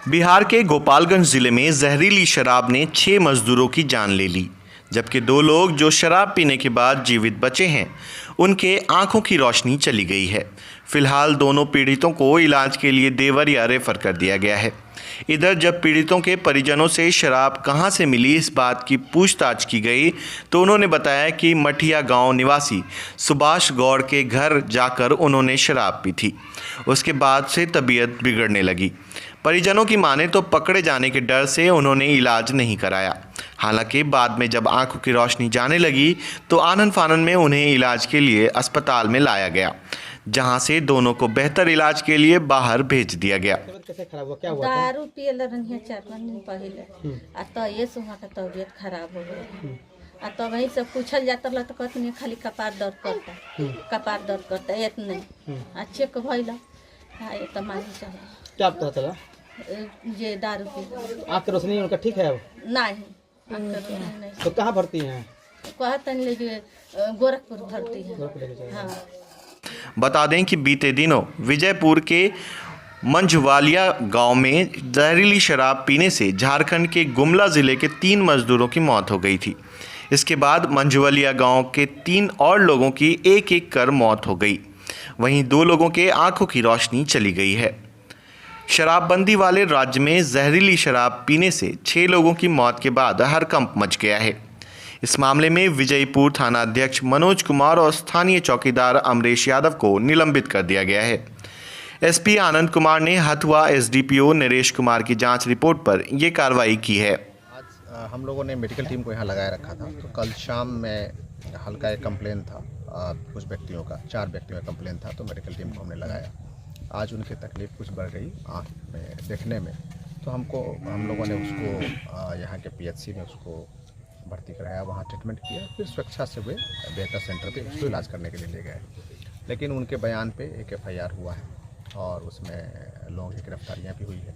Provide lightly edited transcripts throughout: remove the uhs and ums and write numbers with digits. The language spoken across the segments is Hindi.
बिहार के गोपालगंज जिले में जहरीली शराब ने 6 मजदूरों की जान ले ली, जबकि 2 लोग जो शराब पीने के बाद जीवित बचे हैं, उनके आंखों की रोशनी चली गई है। फिलहाल दोनों पीड़ितों को इलाज के लिए देवरिया रेफर कर दिया गया है। इधर जब पीड़ितों के परिजनों से शराब कहां से मिली इस बात की पूछताछ की गई तो उन्होंने बताया कि मठिया गांव निवासी सुभाष गौड़ के घर जाकर उन्होंने शराब पी थी। उसके बाद से तबीयत बिगड़ने लगी। परिजनों की माने तो पकड़े जाने के डर से उन्होंने इलाज नहीं कराया। हालांकि बाद में जब आंखों की रोशनी जाने लगी तो आनन फानन में उन्हें इलाज के लिए अस्पताल में लाया गया, जहां से दोनों को बेहतर इलाज के लिए बाहर भेज दिया गया। कैसे खराब हुआ, क्या हुआ था? दारू पियल रही 4-5 दिन पहले आ तो ये सुहा का तबीयत खराब हो गई आ तो वही सब पूछल जाता तो कहते नहीं खाली कपार दर्द करता इतने अच्छे को भइला ये तो मानी चाहिए। क्या पता चला? ये दारू पी आँख की रोशनी उनका ठीक है अब? नहीं तो कहाँ भर्ती हैं? कहते नहीं लेकिन गोरखपुर भर्ती है। हाँ। बता दें कि बीते दिनों विजयपुर के मंझवालिया गांव में जहरीली शराब पीने से झारखंड के गुमला जिले के 3 मजदूरों की मौत हो गई थी। इसके बाद मंझवालिया गांव के 3 और लोगों की एक कर मौत हो गई। वहीं 2 लोगों के आंखों की रोशनी चली गई है। शराबबंदी वाले राज्य में जहरीली शराब पीने से 6 लोगों की मौत के बाद हड़कंप मच गया है। इस मामले में विजयपुर थाना अध्यक्ष मनोज कुमार और स्थानीय चौकीदार अमरेश यादव को निलंबित कर दिया गया है। एसपी आनंद कुमार ने हथुआ एसडीपीओ नरेश कुमार की जांच रिपोर्ट पर यह कार्रवाई की है। आज हम लोगों ने मेडिकल टीम को यहाँ लगाए रखा था, तो कल शाम में हल्का एक कंप्लेन था कुछ व्यक्तियों का, 4 व्यक्तियों का कंप्लेन था, तो मेडिकल टीम को हमने लगाया। आज उनकी तकलीफ़ कुछ बढ़ गई आँख में देखने में, तो हम लोगों ने उसको यहाँ के पीएचसी में उसको भर्ती कराया, वहाँ ट्रीटमेंट किया, फिर स्वेच्छा से वे बेहतर सेंटर पे उसको इलाज करने के लिए ले गए। लेकिन उनके बयान पे एक FIR हुआ है और उसमें लोगों की गिरफ्तारियाँ भी हुई है।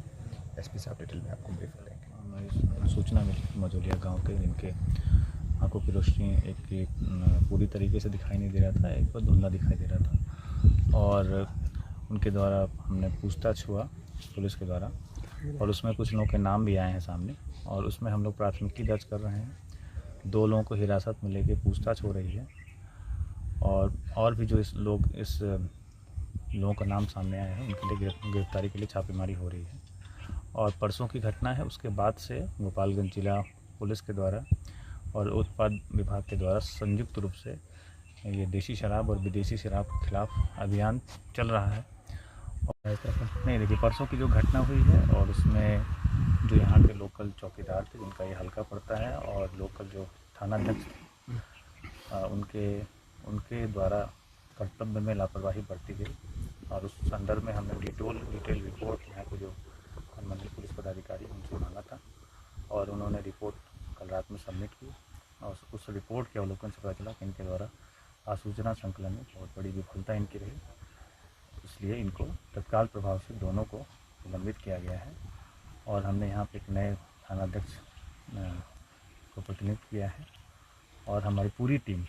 एसपी साहब डिटेल में आपको ब्रीफ करेंगे। सूचना मिली मझौलिया गांव के, जिनके आंखों की रोशनी एक पूरी तरीके से दिखाई नहीं दे रहा था, एक धुंधला दिखाई दे रहा था, और उनके द्वारा हमने पूछताछ हुआ पुलिस के द्वारा, और उसमें कुछ लोगों के नाम भी आए हैं सामने, और उसमें हम लोग प्राथमिकी दर्ज कर रहे हैं। 2 लोगों को हिरासत में लेके पूछताछ हो रही है, और भी जो इस लोगों का नाम सामने आया है उनके लिए गिरफ्तारी के लिए छापेमारी हो रही है। और परसों की घटना है, उसके बाद से गोपालगंज जिला पुलिस के द्वारा और उत्पाद विभाग के द्वारा संयुक्त रूप से ये देशी शराब और विदेशी शराब के खिलाफ अभियान चल रहा है। और नहीं, देखिए, परसों की जो घटना हुई है और उसमें जो यहाँ के लोकल चौकीदार थे जिनका ये हल्का पड़ता है, और लोकल जो थाना अध्यक्ष थे उनके द्वारा कर्तव्य में लापरवाही बरती गई, और उस संदर्भ में हमने डिटेल रिपोर्ट यहाँ के जो मंडल पुलिस पदाधिकारी उनसे मांगा था, और उन्होंने रिपोर्ट कल रात में सबमिट की, और उस रिपोर्ट के अवलोकन से पता चला कि इनके द्वारा आसूचना संकलन में बहुत बड़ी विफलता इनकी रही, इसलिए इनको तत्काल प्रभाव से दोनों को निलंबित किया गया है। और हमने यहाँ पे एक नए थानाध्यक्ष को प्रतिनियुक्त किया है, और हमारी पूरी टीम,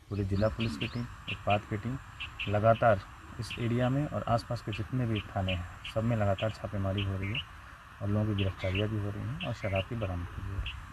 पूरी जिला पुलिस की टीम, उत्पाद की टीम लगातार इस एरिया में और आसपास के जितने भी थाने हैं सब में लगातार छापेमारी हो रही है, और लोगों की गिरफ्तारियाँ भी हो रही हैं और शराब भी बरामद की गई है।